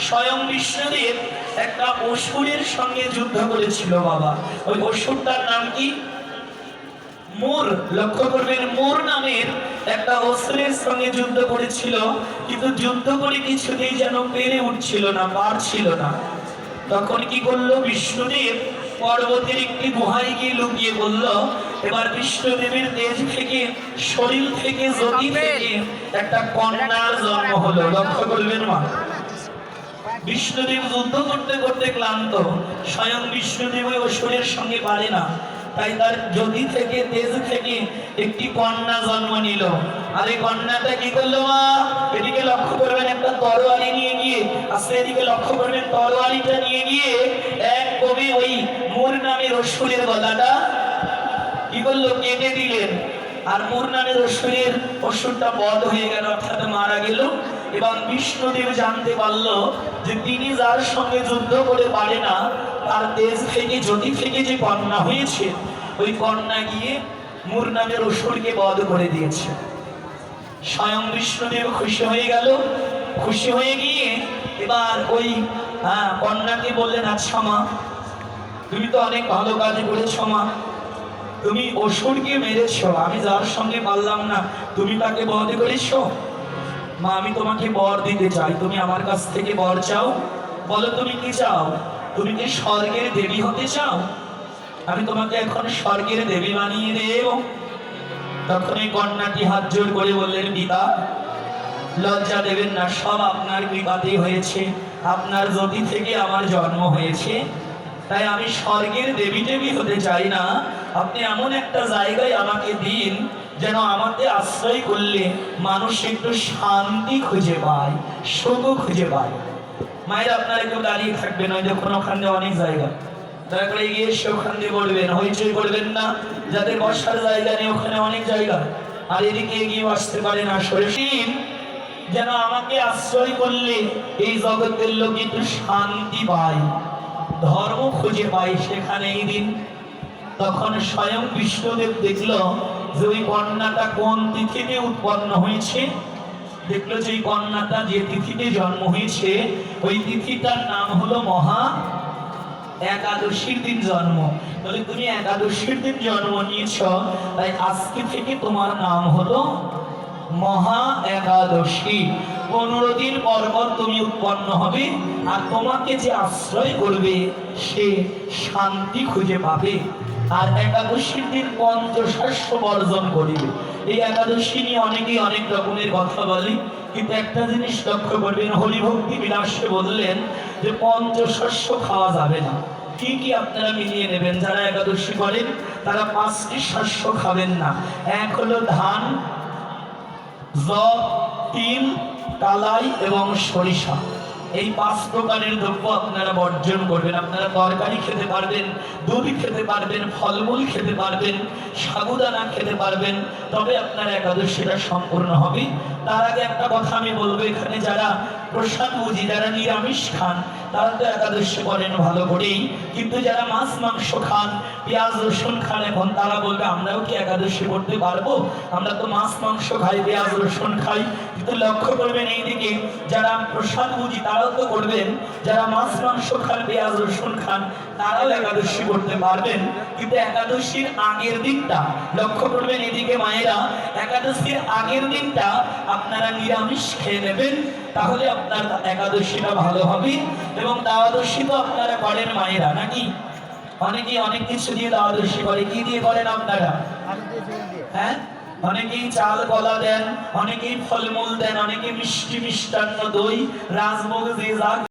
স্বয়ং বিষ্ণুদেব একটা অসুরের সঙ্গে যুদ্ধ করেছিল বাবা। ওই অসুরটার নাম কি? মোর। লক্ষ্য করবেন, মোর নামের একটা অসুরের সঙ্গে যুদ্ধ করেছিল, কিন্তু যুদ্ধ করে কিছুতেই যেন পেরে উঠছিল না, পারছিল না। তখন কি করলো বিষ্ণুদেব? পর্বতের একটি গুহায় গিয়ে লুকিয়ে বলল, এবার বিষ্ণুদেবের দেশ থেকে, শরীর থেকে, জ্যোতি থেকে একটা কন্যার জন্ম হলো। লক্ষ্য করবেন মা, বিষ্ণুদেব যুদ্ধ করতে করতে ক্লান্ত, স্বয়ং বিষ্ণুদেব ওই অসুরের সঙ্গে পারে না, তাই তার জ্যোতি থেকে, তেজ থেকে একটি কন্যা জন্ম নিল। আর এই কন্যাটা কি করলো মা? এদিকে লক্ষ্য করবেন, একটা তরোয়ারি নিয়ে গিয়ে, আস্তে এদিকে লক্ষ্য করবেন, তরোয়ারিটা নিয়ে গিয়ে এক কবি ওই মোর নামের অসুরের গলাটা কি করলো? কেটে দিলেন। আর মোর নামের অসুরটা বধ হয়ে গেল, অর্থাৎ মারা গেল। এবং বিষ্ণুদেব জানতে পারল যে তিনি যার সঙ্গে যুদ্ধ করে পারে না, তার তেজ থেকে, জ্যোতি থেকে যে কন্যা হয়েছে, ওই কন্যা গিয়ে মোর নামের অসুরকে বধ করে দিয়েছে। স্বয়ং বিষ্ণুদেব খুশি হয়ে গেল। খুশি হয়ে গিয়ে এবার ওই কন্যাকে বললেন, আচ্ছা মা, তুমি তো অনেক ভালো কাজ করেছ মা, তুমি অসুরকে মেরেছ, আমি যার সঙ্গে পারলাম না, তুমি তাকে বধ করেছ। মা, আমি তোমাকে বর দিতে চাই, তুমি আমার কাছ থেকে বর চাও। বলো তুমি কি চাও? তুমি কি স্বর্গের দেবী হতে চাও? আমি তোমাকে এখন স্বর্গের দেবী বানিয়ে দেব। তখন এই কন্যাটি হাত জোড় করে বললেন, পিতা লজ্জা দেবেন না, সব আপনার কৃপাতেই হয়েছে, আপনার জ্যোতি থেকে আমার জন্ম হয়েছে, তাই আমি স্বর্গের দেবী দেবী হতে চাই না। আপনি এমন একটা জায়গায় আমাকে দিন, যেন আমাকে আশ্রয় করলে মানুষ একটু শান্তি খুঁজে পায়, সুখ খুঁজে পায়। মায়ের আপনারা কেউ দাঁড়িয়ে থাকবেন, ওই দেখুন ওখানে অনেক জায়গা, দয়া করে গিয়ে এসে ওখান দিয়ে বলবেন, হইচই করবেন না, যাদের বসার জায়গা নেই ওখানে অনেক জায়গা, আর এদিকে এগিয়ে আসতে পারে না। শরীর যেন আমাকে আশ্রয় করলে এই জগতের লোক একটু শান্তি পায়, ধর্ম খুঁজে পায়, সেখানে এই দিন। তখন স্বয়ং বিষ্ণুদেব দেখল যে ওই কন্যাটা কোন তিথিতে উৎপন্ন হয়েছে। দেখলো যে এই কন্যাটা যে তিথিতে জন্ম হয়েছে, ওই তিথিটার নাম হলো মহা একাদশীর দিন জন্ম। তাহলে তুমি একাদশীর দিন জন্ম নিয়েছ, তাই আজকে থেকে তোমার নাম হলো মহা একাদশী। 15 দিন পর পর তুমি উৎপন্ন হবে, আর তোমাকে যে আশ্রয় করবে সে শান্তি খুঁজে পাবে। আর একাদশীর দিন পঞ্চশস্য বর্জন করিবে। এই একাদশী নিয়ে অনেকেই অনেক রকমের কথা বলে, কিন্তু একটা জিনিস লক্ষ্য করবেন, হরিভক্তি বিলাসে বললেন যে পঞ্চশস্য খাওয়া যাবে না। কি কি আপনারা মিলিয়ে নেবেন। যারা একাদশী করেন তারা 5টি শস্য খাবেন না। এক হলো ধান, জব, তিল, কালাই এবং সরিষা। এই 5 প্রকারের দ্রব্য আপনারা বর্জন করবেন। আপনারা তরকারি খেতে পারবেন, দুধ খেতে পারবেন, ফলমূল খেতে পারবেন, সাবুদানা খেতে পারবেন, তবে আপনার একাদশীটা সম্পূর্ণ হবে। তার আগে একটা কথা আমি বলবো, এখানে যারা প্রসাদ বুঝি, যারা নিরামিষ খান, তারা তো একাদশী করেন ভালো করেই, কিন্তু যারা মাছ মাংস খান, পেঁয়াজ রসুন খান, এখন তারা বলবে আমরাও কি একাদশী করতে পারবো? আমরা তো মাছ মাংস খাই, পেঁয়াজ রসুন খাই। কিন্তু লক্ষ্য করবেন এইদিকে, যারা প্রসাদ বুঝি তারাও তো করবেন, যারা মাছ মাংস খান, পেঁয়াজ রসুন খান, তারাও একাদশী করতে পারবেন। কিন্তু একাদশীর আগের দিনটা লক্ষ্য করবেন, এদিকে মায়েরা, একাদশীর আগের দিনটা আপনারা নিরামিষ খেয়ে নেবেন, তাহলে আপনার একাদশীটা ভালো হবে। এবং দ্বাদশী তো আপনারা করেন মায়েরা নাকি? অনেকেই অনেক কিছু দিয়ে দ্বাদশী করে। কি দিয়ে করেন আপনারা? হ্যাঁ, অনেকেই চাল কলা দেন, অনেকেই ফলমূল দেন, অনেকে মিষ্টি মিষ্টান্ন, দই, রাজভোগ, যে যা